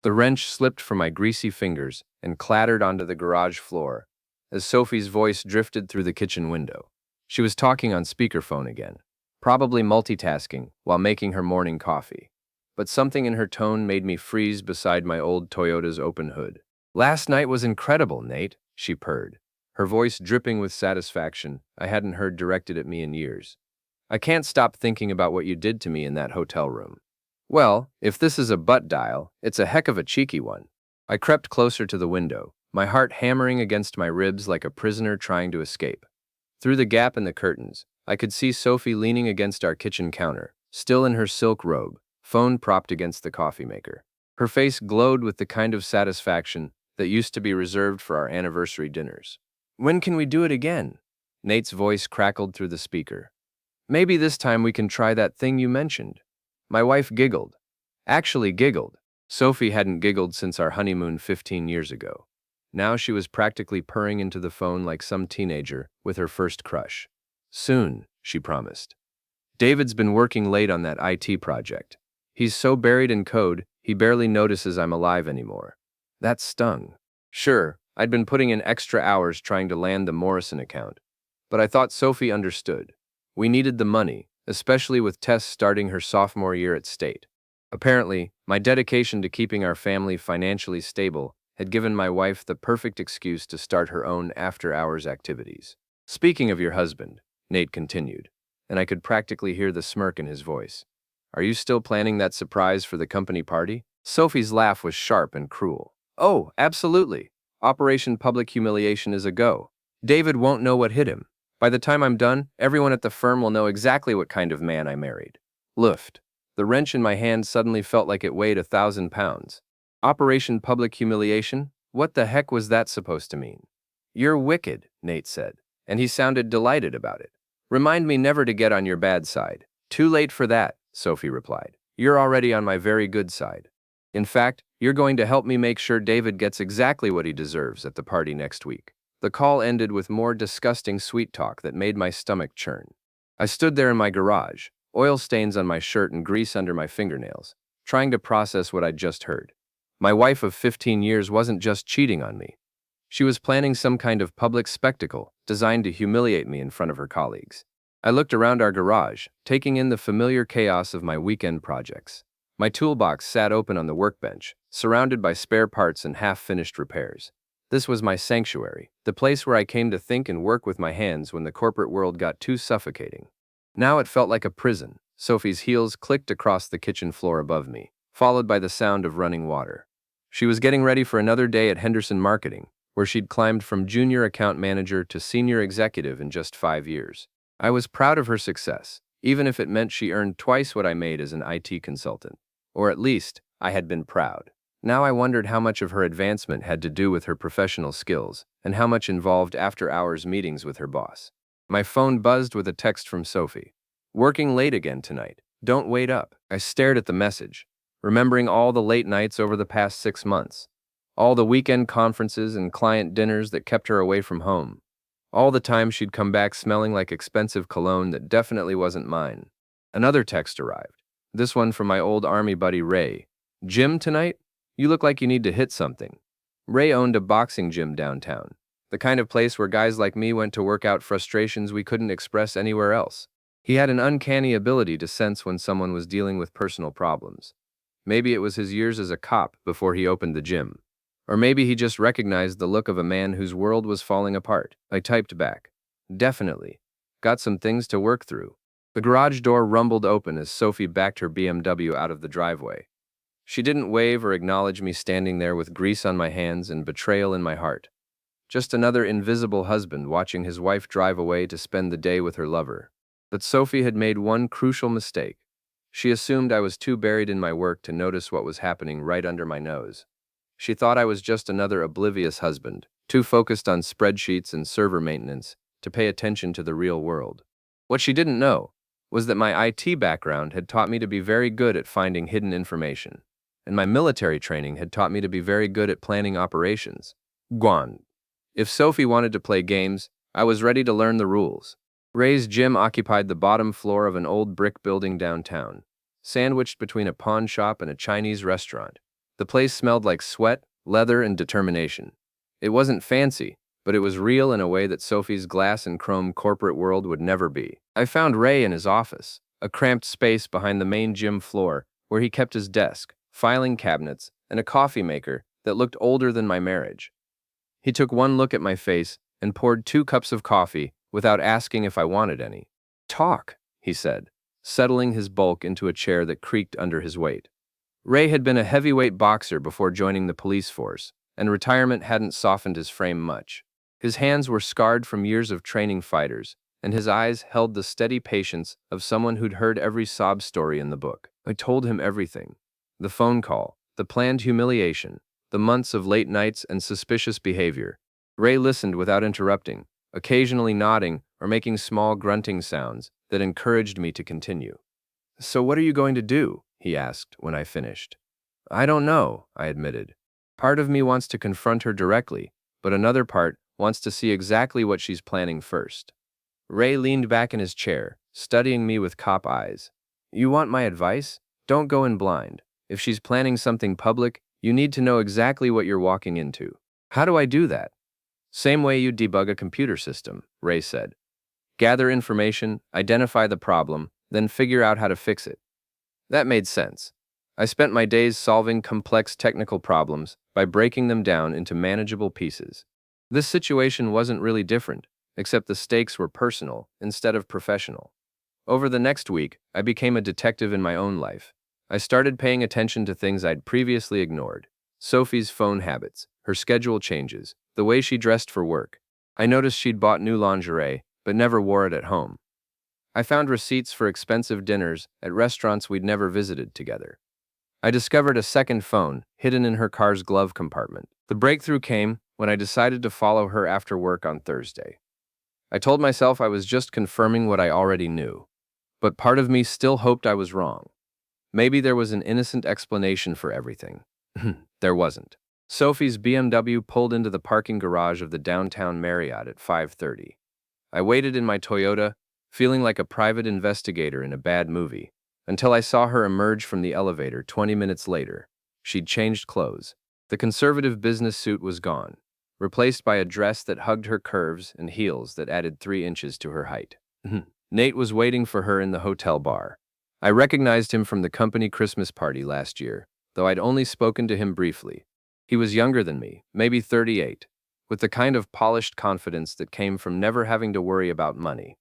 The wrench slipped from my greasy fingers and clattered onto the garage floor as Sophie's voice drifted through the kitchen window. She was talking on speakerphone again, probably multitasking while making her morning coffee. But something in her tone made me freeze beside my old Toyota's open hood. "Last night was incredible, Nate," she purred, her voice dripping with satisfaction I hadn't heard directed at me in years. "I can't stop thinking about what you did to me in that hotel room." Well, if this is a butt dial, it's a heck of a cheeky one. I crept closer to the window, my heart hammering against my ribs like a prisoner trying to escape. Through the gap in the curtains, I could see Sophie leaning against our kitchen counter, still in her silk robe, phone propped against the coffee maker. Her face glowed with the kind of satisfaction that used to be reserved for our anniversary dinners. "When can we do it again?" Nate's voice crackled through the speaker. "Maybe this time we can try that thing you mentioned." My wife giggled. Actually giggled. Sophie hadn't giggled since our honeymoon 15 years ago. Now she was practically purring into the phone like some teenager with her first crush. "Soon," she promised. "David's been working late on that IT project. He's so buried in code, he barely notices I'm alive anymore." That stung. Sure, I'd been putting in extra hours trying to land the Morrison account. But I thought Sophie understood. We needed the money, especially with Tess starting her sophomore year at State. Apparently, my dedication to keeping our family financially stable had given my wife the perfect excuse to start her own after-hours activities. "Speaking of your husband," Nate continued, and I could practically hear the smirk in his voice. "Are you still planning that surprise for the company party?" Sophie's laugh was sharp and cruel. "Oh, absolutely. Operation Public Humiliation is a go. David won't know what hit him. By the time I'm done, everyone at the firm will know exactly what kind of man I married." Luft. The wrench in my hand suddenly felt like it weighed 1,000 pounds. Operation Public Humiliation? What the heck was that supposed to mean? "You're wicked," Nate said, and he sounded delighted about it. "Remind me never to get on your bad side." "Too late for that," Sophie replied. "You're already on my very good side. In fact, you're going to help me make sure David gets exactly what he deserves at the party next week." The call ended with more disgusting sweet talk that made my stomach churn. I stood there in my garage, oil stains on my shirt and grease under my fingernails, trying to process what I'd just heard. My wife of 15 years wasn't just cheating on me. She was planning some kind of public spectacle designed to humiliate me in front of her colleagues. I looked around our garage, taking in the familiar chaos of my weekend projects. My toolbox sat open on the workbench, surrounded by spare parts and half-finished repairs. This was my sanctuary, the place where I came to think and work with my hands when the corporate world got too suffocating. Now it felt like a prison. Sophie's heels clicked across the kitchen floor above me, followed by the sound of running water. She was getting ready for another day at Henderson Marketing, where she'd climbed from junior account manager to senior executive in just 5 years. I was proud of her success, even if it meant she earned twice what I made as an IT consultant. Or at least, I had been proud. Now I wondered how much of her advancement had to do with her professional skills, and how much involved after-hours meetings with her boss. My phone buzzed with a text from Sophie. "Working late again tonight. Don't wait up." I stared at the message, remembering all the late nights over the past 6 months. All the weekend conferences and client dinners that kept her away from home. All the time she'd come back smelling like expensive cologne that definitely wasn't mine. Another text arrived. This one from my old army buddy Ray. "Gym tonight? You look like you need to hit something." Ray owned a boxing gym downtown, the kind of place where guys like me went to work out frustrations we couldn't express anywhere else. He had an uncanny ability to sense when someone was dealing with personal problems. Maybe it was his years as a cop before he opened the gym. Or maybe he just recognized the look of a man whose world was falling apart. I typed back. "Definitely. Got some things to work through." The garage door rumbled open as Sophie backed her BMW out of the driveway. She didn't wave or acknowledge me standing there with grease on my hands and betrayal in my heart. Just another invisible husband watching his wife drive away to spend the day with her lover. But Sophie had made one crucial mistake. She assumed I was too buried in my work to notice what was happening right under my nose. She thought I was just another oblivious husband, too focused on spreadsheets and server maintenance to pay attention to the real world. What she didn't know was that my IT background had taught me to be very good at finding hidden information, and my military training had taught me to be very good at planning operations. Guan. If Sophie wanted to play games, I was ready to learn the rules. Ray's gym occupied the bottom floor of an old brick building downtown, sandwiched between a pawn shop and a Chinese restaurant. The place smelled like sweat, leather, and determination. It wasn't fancy, but it was real in a way that Sophie's glass and chrome corporate world would never be. I found Ray in his office, a cramped space behind the main gym floor where he kept his desk, filing cabinets, and a coffee maker that looked older than my marriage. He took one look at my face and poured 2 cups of coffee without asking if I wanted any. "Talk," he said, settling his bulk into a chair that creaked under his weight. Ray had been a heavyweight boxer before joining the police force, and retirement hadn't softened his frame much. His hands were scarred from years of training fighters, and his eyes held the steady patience of someone who'd heard every sob story in the book. I told him everything. The phone call, the planned humiliation, the months of late nights and suspicious behavior. Ray listened without interrupting, occasionally nodding or making small grunting sounds that encouraged me to continue. "So what are you going to do?" he asked when I finished. "I don't know," I admitted. "Part of me wants to confront her directly, but another part wants to see exactly what she's planning first." Ray leaned back in his chair, studying me with cop eyes. "You want my advice? Don't go in blind. If she's planning something public, you need to know exactly what you're walking into." "How do I do that?" "Same way you debug a computer system," Ray said. "Gather information, identify the problem, then figure out how to fix it." That made sense. I spent my days solving complex technical problems by breaking them down into manageable pieces. This situation wasn't really different, except the stakes were personal instead of professional. Over the next week, I became a detective in my own life. I started paying attention to things I'd previously ignored. Sophie's phone habits, her schedule changes, the way she dressed for work. I noticed she'd bought new lingerie, but never wore it at home. I found receipts for expensive dinners at restaurants we'd never visited together. I discovered a second phone hidden in her car's glove compartment. The breakthrough came when I decided to follow her after work on Thursday. I told myself I was just confirming what I already knew, but part of me still hoped I was wrong. Maybe there was an innocent explanation for everything. There wasn't. Sophie's BMW pulled into the parking garage of the downtown Marriott at 5:30. I waited in my Toyota, feeling like a private investigator in a bad movie, until I saw her emerge from the elevator 20 minutes later. She'd changed clothes. The conservative business suit was gone, replaced by a dress that hugged her curves and heels that added 3 inches to her height. Nate was waiting for her in the hotel bar. I recognized him from the company Christmas party last year, though I'd only spoken to him briefly. He was younger than me, maybe 38, with the kind of polished confidence that came from never having to worry about money.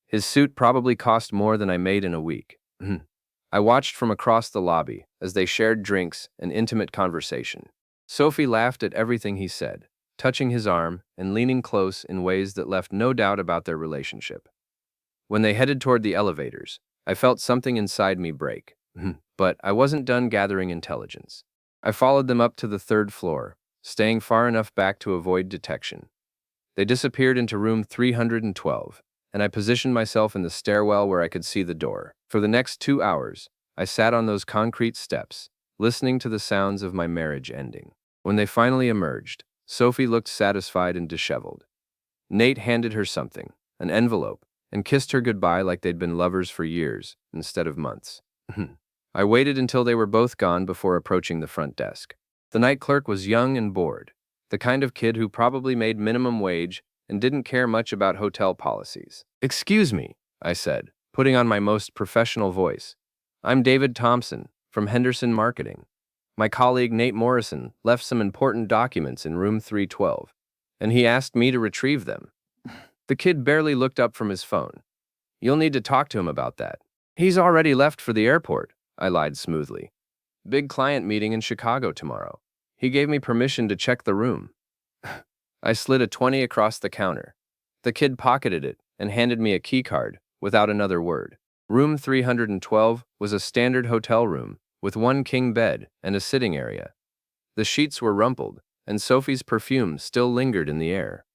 His suit probably cost more than I made in a week. I watched from across the lobby as they shared drinks and intimate conversation. Sophie laughed at everything he said, touching his arm and leaning close in ways that left no doubt about their relationship. When they headed toward the elevators, I felt something inside me break. But I wasn't done gathering intelligence. I followed them up to the 3rd floor, staying far enough back to avoid detection. They disappeared into room 312, and I positioned myself in the stairwell where I could see the door. For the next 2 hours, I sat on those concrete steps, listening to the sounds of my marriage ending. When they finally emerged, Sophie looked satisfied and disheveled. Nate handed her something, an envelope, and kissed her goodbye like they'd been lovers for years instead of months. I waited until they were both gone before approaching the front desk. The night clerk was young and bored, the kind of kid who probably made minimum wage and didn't care much about hotel policies. "Excuse me," I said, putting on my most professional voice. "I'm David Thompson, from Henderson Marketing. My colleague Nate Morrison left some important documents in room 312, and he asked me to retrieve them." The kid barely looked up from his phone. "You'll need to talk to him about that." "He's already left for the airport," I lied smoothly. "Big client meeting in Chicago tomorrow. He gave me permission to check the room." I slid a 20 across the counter. The kid pocketed it and handed me a key card without another word. Room 312 was a standard hotel room with 1 king bed and a sitting area. The sheets were rumpled, and Sophie's perfume still lingered in the air.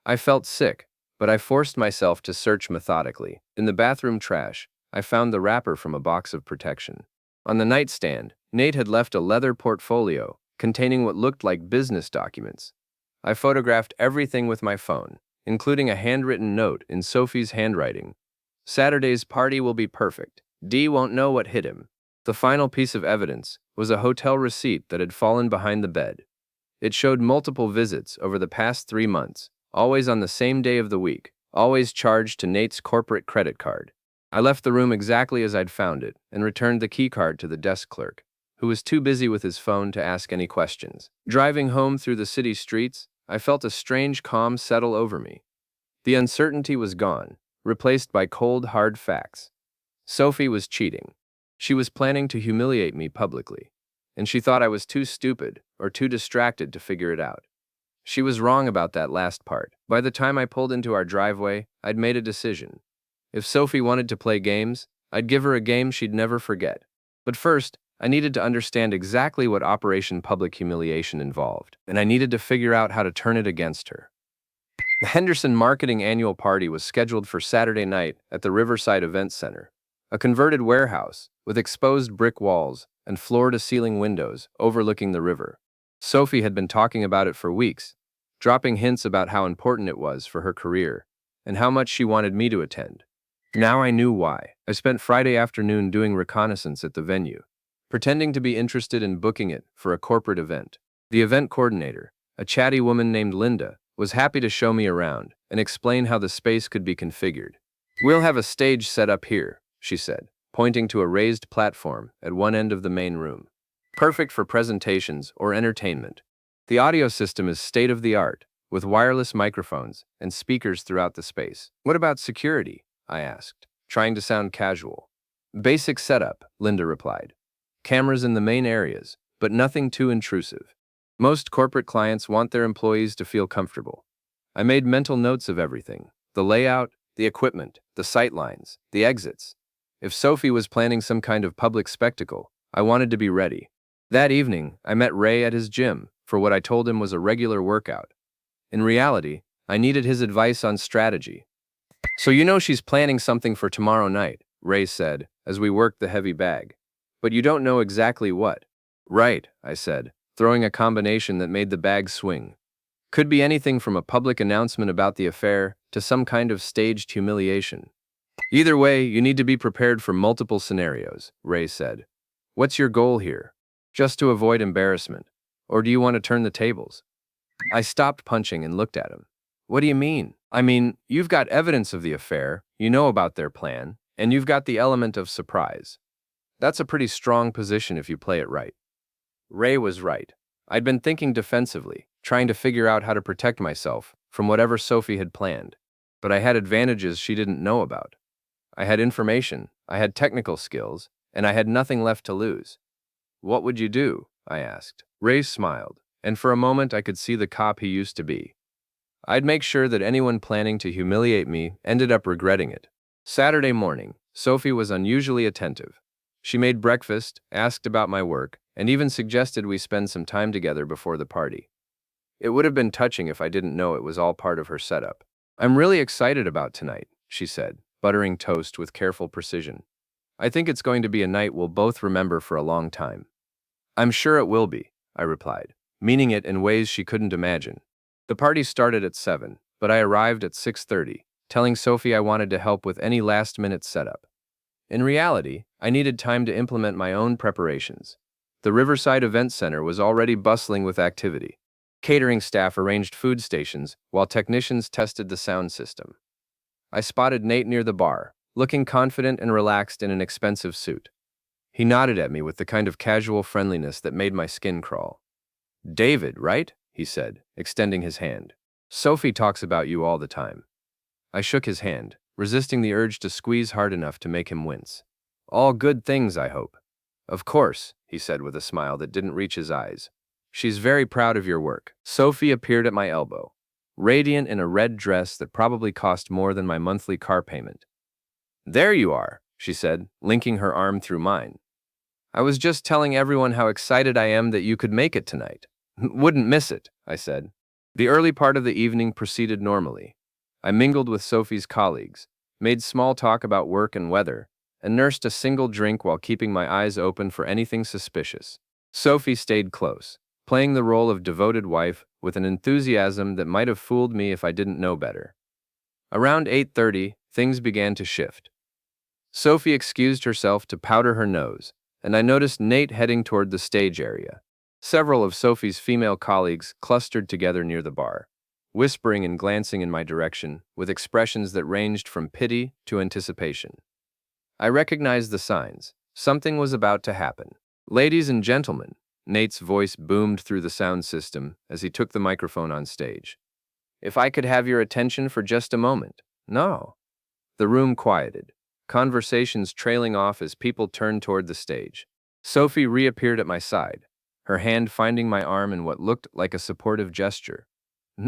I felt sick, but I forced myself to search methodically. In the bathroom trash, I found the wrapper from a box of protection. On the nightstand, Nate had left a leather portfolio containing what looked like business documents. I photographed everything with my phone, including a handwritten note in Sophie's handwriting. "Saturday's party will be perfect. D won't know what hit him." The final piece of evidence was a hotel receipt that had fallen behind the bed. It showed multiple visits over the past 3 months, always on the same day of the week, always charged to Nate's corporate credit card. I left the room exactly as I'd found it and returned the keycard to the desk clerk, who was too busy with his phone to ask any questions. Driving home through the city streets, I felt a strange calm settle over me. The uncertainty was gone, replaced by cold, hard facts. Sophie was cheating. She was planning to humiliate me publicly, and she thought I was too stupid or too distracted to figure it out. She was wrong about that last part. By the time I pulled into our driveway, I'd made a decision. If Sophie wanted to play games, I'd give her a game she'd never forget. But first, I needed to understand exactly what Operation Public Humiliation involved, and I needed to figure out how to turn it against her. The Henderson Marketing Annual Party was scheduled for Saturday night at the Riverside Event Center, a converted warehouse with exposed brick walls and floor-to-ceiling windows overlooking the river. Sophie had been talking about it for weeks, dropping hints about how important it was for her career and how much she wanted me to attend. Now I knew why. I spent Friday afternoon doing reconnaissance at the venue, pretending to be interested in booking it for a corporate event. The event coordinator, a chatty woman named Linda, was happy to show me around and explain how the space could be configured. "We'll have a stage set up here," she said, pointing to a raised platform at one end of the main room. "Perfect for presentations or entertainment. The audio system is state-of-the-art, with wireless microphones and speakers throughout the space." "What about security?" I asked, trying to sound casual. "Basic setup," Linda replied. "Cameras in the main areas, but nothing too intrusive. Most corporate clients want their employees to feel comfortable." I made mental notes of everything: the layout, the equipment, the sightlines, the exits. If Sophie was planning some kind of public spectacle, I wanted to be ready. That evening, I met Ray at his gym for what I told him was a regular workout. In reality, I needed his advice on strategy. "So you know she's planning something for tomorrow night," Ray said, as we worked the heavy bag. "But you don't know exactly what." "Right," I said, throwing a combination that made the bag swing. "Could be anything from a public announcement about the affair to some kind of staged humiliation. Either way, you need to be prepared for multiple scenarios," Ray said. "What's your goal here? Just to avoid embarrassment? Or do you want to turn the tables?" I stopped punching and looked at him. "What do you mean?" "I mean, you've got evidence of the affair, you know about their plan, and you've got the element of surprise. That's a pretty strong position if you play it right." Ray was right. I'd been thinking defensively, trying to figure out how to protect myself from whatever Sophie had planned. But I had advantages she didn't know about. I had information, I had technical skills, and I had nothing left to lose. "What would you do?" I asked. Ray smiled, and for a moment I could see the cop he used to be. "I'd make sure that anyone planning to humiliate me ended up regretting it." Saturday morning, Sophie was unusually attentive. She made breakfast, asked about my work, and even suggested we spend some time together before the party. It would have been touching if I didn't know it was all part of her setup. "I'm really excited about tonight," she said, buttering toast with careful precision. "I think it's going to be a night we'll both remember for a long time." "I'm sure it will be," I replied, meaning it in ways she couldn't imagine. The party started at 7, but I arrived at 6:30, telling Sophie I wanted to help with any last-minute setup. In reality, I needed time to implement my own preparations. The Riverside Event Center was already bustling with activity. Catering staff arranged food stations while technicians tested the sound system. I spotted Nate near the bar, looking confident and relaxed in an expensive suit. He nodded at me with the kind of casual friendliness that made my skin crawl. "David, right?" he said, extending his hand. "Sophie talks about you all the time." I shook his hand, resisting the urge to squeeze hard enough to make him wince. "All good things, I hope." "Of course," he said with a smile that didn't reach his eyes. "She's very proud of your work." Sophie appeared at my elbow, radiant in a red dress that probably cost more than my monthly car payment. "There you are," she said, linking her arm through mine. "I was just telling everyone how excited I am that you could make it tonight." "Wouldn't miss it," I said. The early part of the evening proceeded normally. I mingled with Sophie's colleagues, made small talk about work and weather, and nursed a single drink while keeping my eyes open for anything suspicious. Sophie stayed close, playing the role of devoted wife with an enthusiasm that might have fooled me if I didn't know better. Around 8:30, things began to shift. Sophie excused herself to powder her nose, and I noticed Nate heading toward the stage area. Several of Sophie's female colleagues clustered together near the bar, whispering and glancing in my direction with expressions that ranged from pity to anticipation. I recognized the signs. Something was about to happen. "Ladies and gentlemen," Nate's voice boomed through the sound system as he took the microphone on stage. "If I could have your attention for just a moment." "No." The room quieted, conversations trailing off as people turned toward the stage. Sophie reappeared at my side, her hand finding my arm in what looked like a supportive gesture.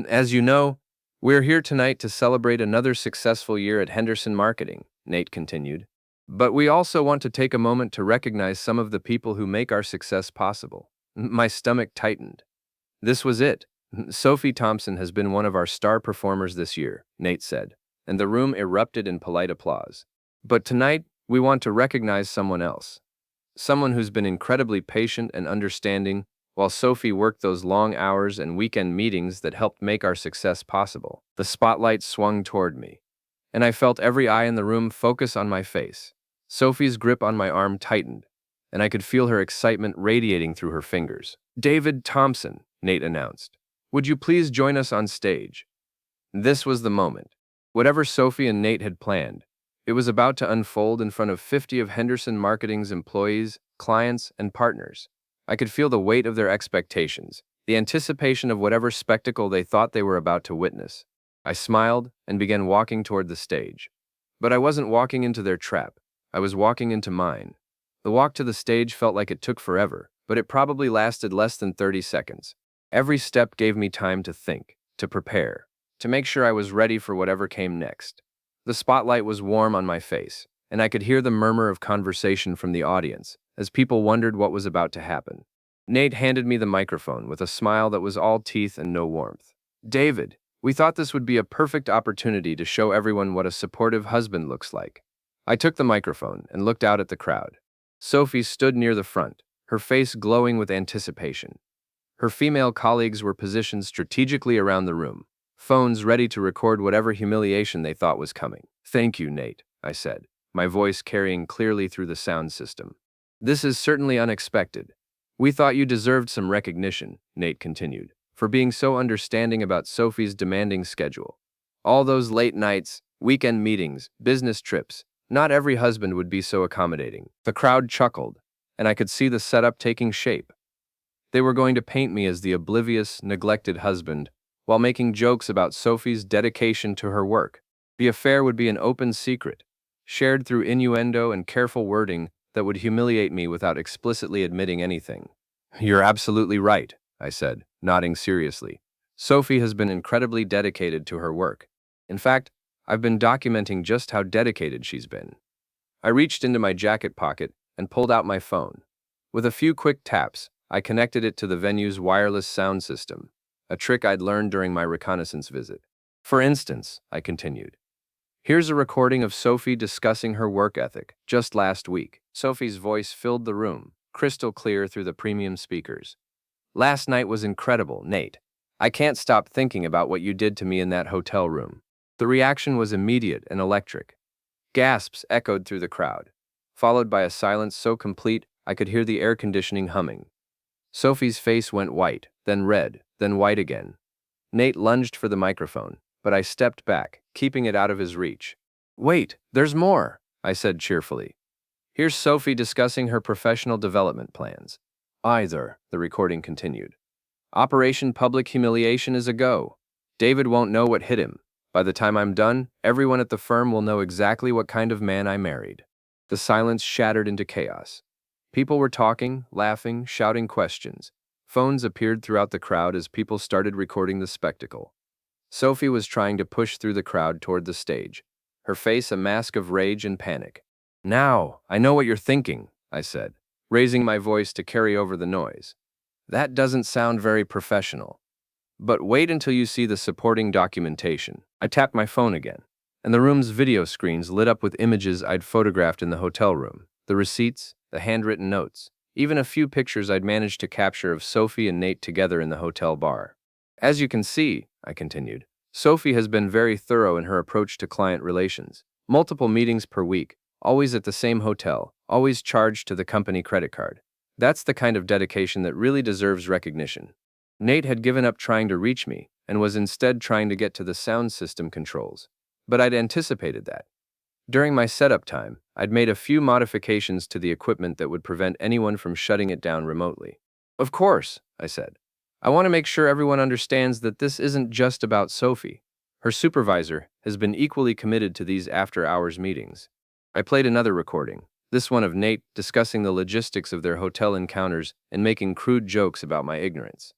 "As you know, we're here tonight to celebrate another successful year at Henderson Marketing," Nate continued. "But we also want to take a moment to recognize some of the people who make our success possible." My stomach tightened. This was it. "Sophie Thompson has been one of our star performers this year," Nate said, and the room erupted in polite applause. "But tonight, we want to recognize someone else. Someone who's been incredibly patient and understanding while Sophie worked those long hours and weekend meetings that helped make our success possible." The spotlight swung toward me, and I felt every eye in the room focus on my face. Sophie's grip on my arm tightened, and I could feel her excitement radiating through her fingers. "David Thompson," Nate announced. "Would you please join us on stage?" This was the moment. Whatever Sophie and Nate had planned, it was about to unfold in front of 50 of Henderson Marketing's employees, clients, and partners. I could feel the weight of their expectations, the anticipation of whatever spectacle they thought they were about to witness. I smiled and began walking toward the stage. But I wasn't walking into their trap. I was walking into mine. The walk to the stage felt like it took forever, but it probably lasted less than 30 seconds. Every step gave me time to think, to prepare, to make sure I was ready for whatever came next. The spotlight was warm on my face, and I could hear the murmur of conversation from the audience as people wondered what was about to happen. Nate handed me the microphone with a smile that was all teeth and no warmth. "David, we thought this would be a perfect opportunity to show everyone what a supportive husband looks like." I took the microphone and looked out at the crowd. Sophie stood near the front, her face glowing with anticipation. Her female colleagues were positioned strategically around the room, phones ready to record whatever humiliation they thought was coming. "Thank you, Nate," I said, my voice carrying clearly through the sound system. "This is certainly unexpected. We thought you deserved some recognition," Nate continued, "for being so understanding about Sophie's demanding schedule. All those late nights, weekend meetings, business trips. Not every husband would be so accommodating." The crowd chuckled, and I could see the setup taking shape. They were going to paint me as the oblivious, neglected husband, while making jokes about Sophie's dedication to her work. The affair would be an open secret, shared through innuendo and careful wording that would humiliate me without explicitly admitting anything. "You're absolutely right," I said, nodding seriously. "Sophie has been incredibly dedicated to her work. In fact, I've been documenting just how dedicated she's been." I reached into my jacket pocket and pulled out my phone. With a few quick taps, I connected it to the venue's wireless sound system, a trick I'd learned during my reconnaissance visit. "For instance," I continued, "here's a recording of Sophie discussing her work ethic just last week." Sophie's voice filled the room, crystal clear through the premium speakers. "Last night was incredible, Nate. I can't stop thinking about what you did to me in that hotel room." The reaction was immediate and electric. Gasps echoed through the crowd, followed by a silence so complete I could hear the air conditioning humming. Sophie's face went white, then red, then white again. Nate lunged for the microphone, but I stepped back, keeping it out of his reach. "Wait, there's more," I said cheerfully. "Here's Sophie discussing her professional development plans." "Either," the recording continued. "Operation Public Humiliation is a go. David won't know what hit him. By the time I'm done, everyone at the firm will know exactly what kind of man I married." The silence shattered into chaos. People were talking, laughing, shouting questions. Phones appeared throughout the crowd as people started recording the spectacle. Sophie was trying to push through the crowd toward the stage, her face a mask of rage and panic. "Now, I know what you're thinking," I said, raising my voice to carry over the noise. "That doesn't sound very professional. But wait until you see the supporting documentation." I tapped my phone again, and the room's video screens lit up with images I'd photographed in the hotel room, the receipts, the handwritten notes, even a few pictures I'd managed to capture of Sophie and Nate together in the hotel bar. "As you can see," I continued, "Sophie has been very thorough in her approach to client relations. Multiple meetings per week, always at the same hotel, always charged to the company credit card. That's the kind of dedication that really deserves recognition. Nate had given up trying to reach me and was instead trying to get to the sound system controls. But I'd anticipated that. During my setup time, I'd made a few modifications to the equipment that would prevent anyone from shutting it down remotely. Of course, I said. I want to make sure everyone understands that this isn't just about Sophie. Her supervisor has been equally committed to these after-hours meetings. I played another recording, this one of Nate discussing the logistics of their hotel encounters and making crude jokes about my ignorance.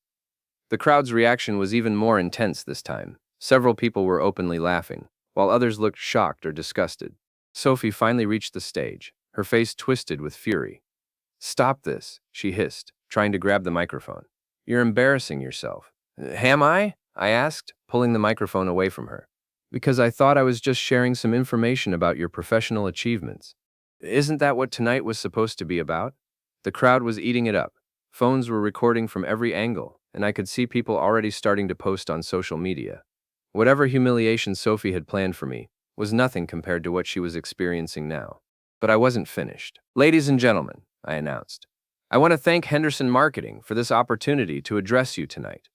The crowd's reaction was even more intense this time. Several people were openly laughing, while others looked shocked or disgusted. Sophie finally reached the stage, her face twisted with fury. "Stop this," she hissed, trying to grab the microphone. "You're embarrassing yourself." "Am I?" I asked, pulling the microphone away from her. "Because I thought I was just sharing some information about your professional achievements. Isn't that what tonight was supposed to be about?" The crowd was eating it up. Phones were recording from every angle, and I could see people already starting to post on social media. Whatever humiliation Sophie had planned for me was nothing compared to what she was experiencing now. But I wasn't finished. "Ladies and gentlemen," I announced, "I want to thank Henderson Marketing for this opportunity to address you tonight.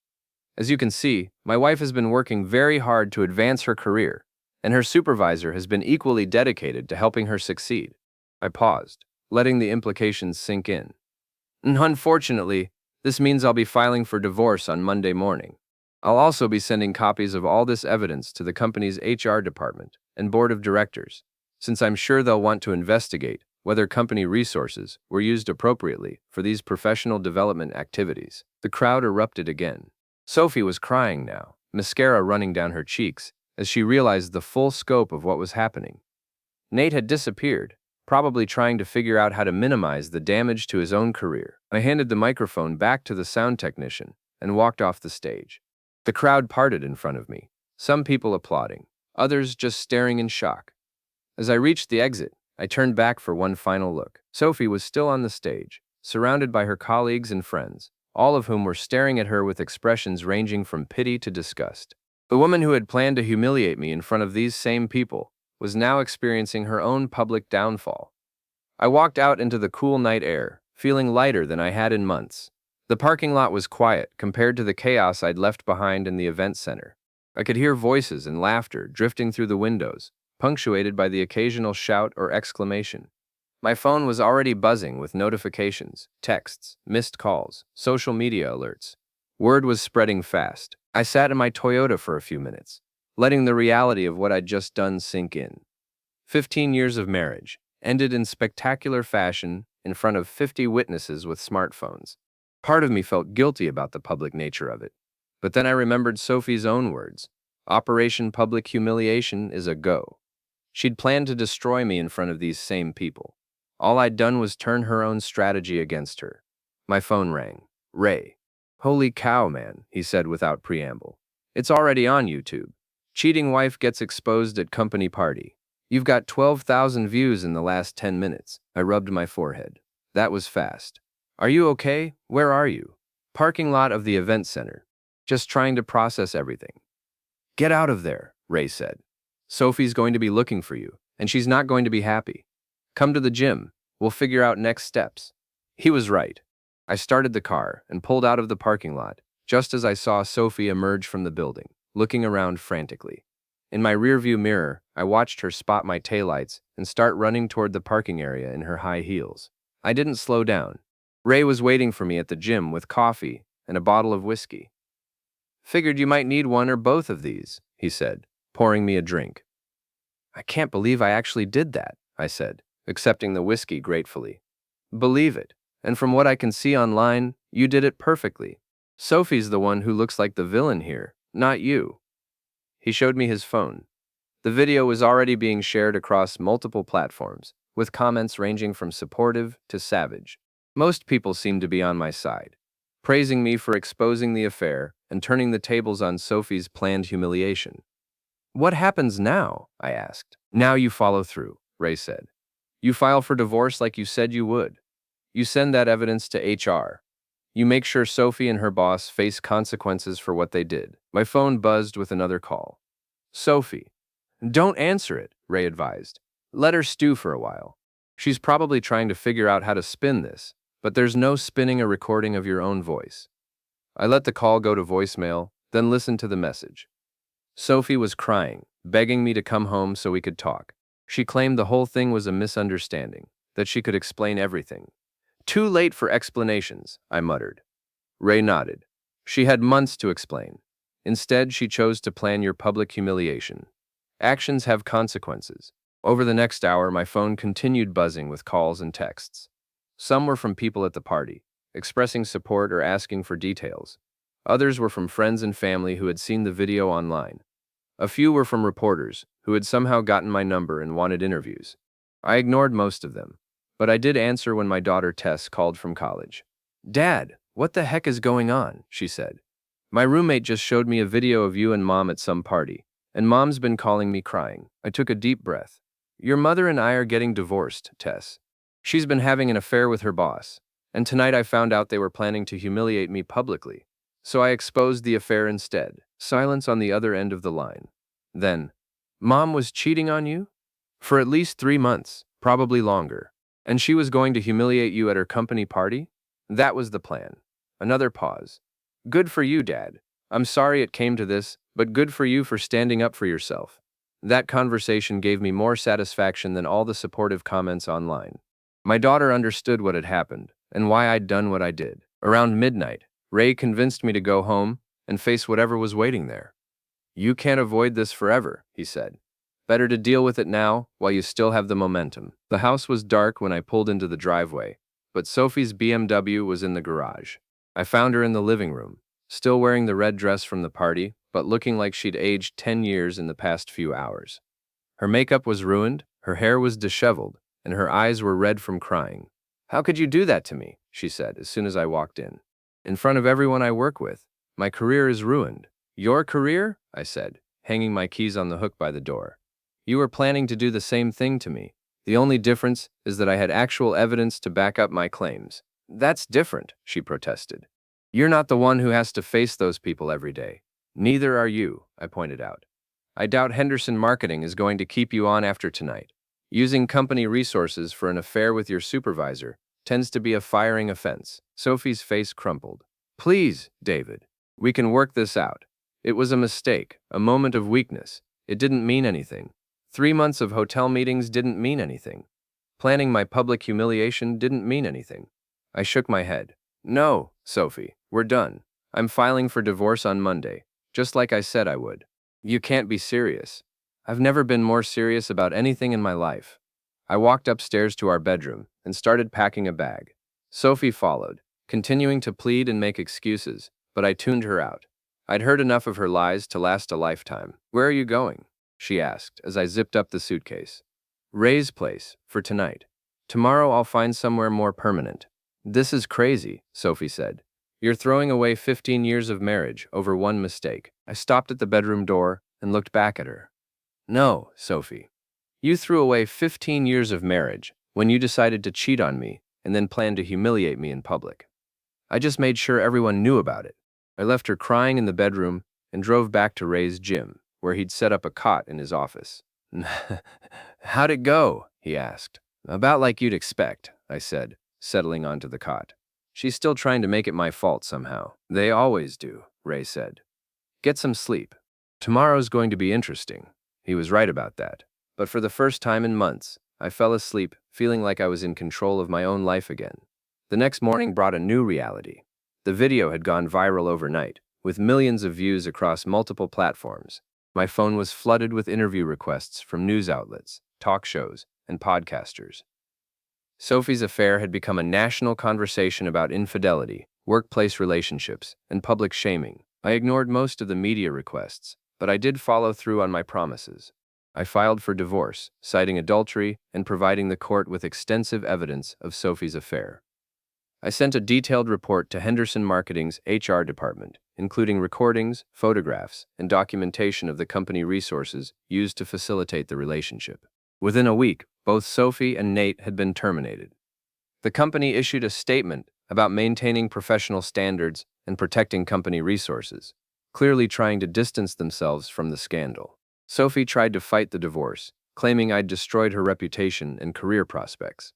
As you can see, my wife has been working very hard to advance her career, and her supervisor has been equally dedicated to helping her succeed." I paused, letting the implications sink in. "Unfortunately, this means I'll be filing for divorce on Monday morning. I'll also be sending copies of all this evidence to the company's HR department and board of directors, since I'm sure they'll want to investigate whether company resources were used appropriately for these professional development activities." The crowd erupted again. Sophie was crying now, mascara running down her cheeks, as she realized the full scope of what was happening. Nate had disappeared, probably trying to figure out how to minimize the damage to his own career. I handed the microphone back to the sound technician and walked off the stage. The crowd parted in front of me, some people applauding, others just staring in shock. As I reached the exit, I turned back for one final look. Sophie was still on the stage, surrounded by her colleagues and friends, all of whom were staring at her with expressions ranging from pity to disgust. The woman who had planned to humiliate me in front of these same people was now experiencing her own public downfall. I walked out into the cool night air, feeling lighter than I had in months. The parking lot was quiet compared to the chaos I'd left behind in the event center. I could hear voices and laughter drifting through the windows, punctuated by the occasional shout or exclamation. My phone was already buzzing with notifications, texts, missed calls, social media alerts. Word was spreading fast. I sat in my Toyota for a few minutes, letting the reality of what I'd just done sink in. 15 years of marriage ended in spectacular fashion in front of 50 witnesses with smartphones. Part of me felt guilty about the public nature of it, but then I remembered Sophie's own words. Operation Public Humiliation is a go. She'd planned to destroy me in front of these same people. All I'd done was turn her own strategy against her. My phone rang. "Ray." "Holy cow, man," he said without preamble. "It's already on YouTube. Cheating wife gets exposed at company party. You've got 12,000 views in the last 10 minutes. I rubbed my forehead. That was fast. "Are you okay? Where are you?" "Parking lot of the event center. Just trying to process everything." "Get out of there," Ray said. "Sophie's going to be looking for you, and she's not going to be happy. Come to the gym. We'll figure out next steps." He was right. I started the car and pulled out of the parking lot, just as I saw Sophie emerge from the building, looking around frantically. In my rearview mirror, I watched her spot my taillights and start running toward the parking area in her high heels. I didn't slow down. Ray was waiting for me at the gym with coffee and a bottle of whiskey. "Figured you might need one or both of these," he said, pouring me a drink. "I can't believe I actually did that," I said, accepting the whiskey gratefully. "Believe it, and from what I can see online, you did it perfectly. Sophie's the one who looks like the villain here, not you." He showed me his phone. The video was already being shared across multiple platforms, with comments ranging from supportive to savage. Most people seemed to be on my side, praising me for exposing the affair and turning the tables on Sophie's planned humiliation. "What happens now?" I asked. "Now you follow through," Ray said. "You file for divorce like you said you would. You send that evidence to HR. You make sure Sophie and her boss face consequences for what they did." My phone buzzed with another call. "Sophie." "Don't answer it," Ray advised. Let her stew for a while. She's probably trying to figure out how to spin this, but there's no spinning a recording of your own voice. I let the call go to voicemail, then listened to the message. Sophie was crying, begging me to come home so we could talk. She claimed the whole thing was a misunderstanding, that she could explain everything. Too late for explanations, I muttered. Ray nodded. She had months to explain. Instead, she chose to plan your public humiliation. Actions have consequences. Over the next hour, my phone continued buzzing with calls and texts. Some were from people at the party, expressing support or asking for details. Others were from friends and family who had seen the video online. A few were from reporters who had somehow gotten my number and wanted interviews. I ignored most of them, but I did answer when my daughter Tess called from college. "Dad, what the heck is going on?" she said. "My roommate just showed me a video of you and Mom at some party, and Mom's been calling me crying." I took a deep breath. "Your mother and I are getting divorced, Tess. She's been having an affair with her boss, and tonight I found out they were planning to humiliate me publicly. So I exposed the affair instead." Silence on the other end of the line. Then, "Mom was cheating on you? For at least 3 months, probably longer. And she was going to humiliate you at her company party? That was the plan." Another pause. "Good for you, Dad. I'm sorry it came to this, but good for you for standing up for yourself." That conversation gave me more satisfaction than all the supportive comments online. My daughter understood what had happened and why I'd done what I did. Around midnight, Ray convinced me to go home and face whatever was waiting there. "You can't avoid this forever," he said. "Better to deal with it now while you still have the momentum." The house was dark when I pulled into the driveway, but Sophie's BMW was in the garage. I found her in the living room, still wearing the red dress from the party, but looking like she'd aged 10 years in the past few hours. Her makeup was ruined, her hair was disheveled, and her eyes were red from crying. "How could you do that to me?" she said as soon as I walked in. "In front of everyone I work with. My career is ruined." "Your career?" I said, hanging my keys on the hook by the door. "You were planning to do the same thing to me. The only difference is that I had actual evidence to back up my claims." "That's different," she protested. "You're not the one who has to face those people every day." "Neither are you," I pointed out. "I doubt Henderson Marketing is going to keep you on after tonight. Using company resources for an affair with your supervisor tends to be a firing offense." Sophie's face crumpled. "Please, David. We can work this out. It was a mistake, a moment of weakness. It didn't mean anything. 3 months of hotel meetings didn't mean anything. Planning my public humiliation didn't mean anything." I shook my head. "No, Sophie, we're done. I'm filing for divorce on Monday, just like I said I would." "You can't be serious." "I've never been more serious about anything in my life." I walked upstairs to our bedroom and started packing a bag. Sophie followed, continuing to plead and make excuses, but I tuned her out. I'd heard enough of her lies to last a lifetime. "Where are you going?" she asked as I zipped up the suitcase. "Ray's place, for tonight. Tomorrow I'll find somewhere more permanent." "This is crazy," Sophie said. "You're throwing away 15 years of marriage over one mistake." I stopped at the bedroom door and looked back at her. "No, Sophie. You threw away 15 years of marriage when you decided to cheat on me and then planned to humiliate me in public. I just made sure everyone knew about it." I left her crying in the bedroom and drove back to Ray's gym, where he'd set up a cot in his office. "How'd it go?" he asked. "About like you'd expect," I said, settling onto the cot. "She's still trying to make it my fault somehow." "They always do," Ray said. "Get some sleep. Tomorrow's going to be interesting." He was right about that. But for the first time in months, I fell asleep, feeling like I was in control of my own life again. The next morning brought a new reality. The video had gone viral overnight, with millions of views across multiple platforms. My phone was flooded with interview requests from news outlets, talk shows, and podcasters. Sophie's affair had become a national conversation about infidelity, workplace relationships, and public shaming. I ignored most of the media requests, but I did follow through on my promises. I filed for divorce, citing adultery and providing the court with extensive evidence of Sophie's affair. I sent a detailed report to Henderson Marketing's HR department, including recordings, photographs, and documentation of the company resources used to facilitate the relationship. Within a week, both Sophie and Nate had been terminated. The company issued a statement about maintaining professional standards and protecting company resources, clearly trying to distance themselves from the scandal. Sophie tried to fight the divorce, claiming I'd destroyed her reputation and career prospects.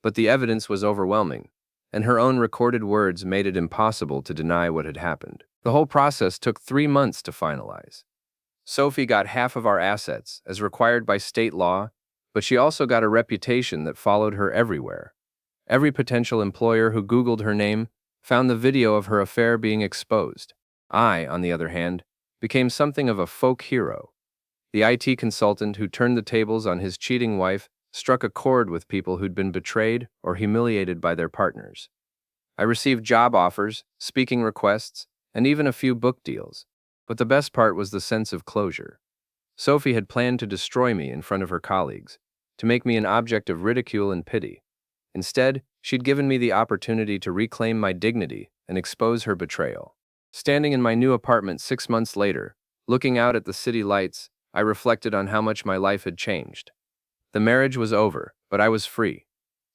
But the evidence was overwhelming, and her own recorded words made it impossible to deny what had happened. The whole process took 3 months to finalize. Sophie got half of our assets, as required by state law, but she also got a reputation that followed her everywhere. Every potential employer who Googled her name found the video of her affair being exposed. I, on the other hand, became something of a folk hero. The IT consultant who turned the tables on his cheating wife struck a chord with people who'd been betrayed or humiliated by their partners. I received job offers, speaking requests, and even a few book deals. But the best part was the sense of closure. Sophie had planned to destroy me in front of her colleagues, to make me an object of ridicule and pity. Instead, she'd given me the opportunity to reclaim my dignity and expose her betrayal. Standing in my new apartment 6 months later, looking out at the city lights, I reflected on how much my life had changed. The marriage was over, but I was free.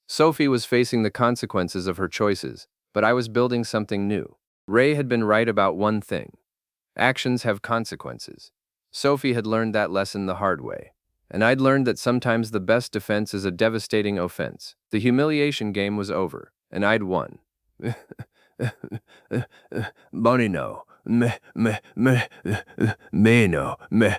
Sophie was facing the consequences of her choices, but I was building something new. Ray had been right about one thing. Actions have consequences. Sophie had learned that lesson the hard way. And I'd learned that sometimes the best defense is a devastating offense. The humiliation game was over, and I'd won. Bonino. Me no me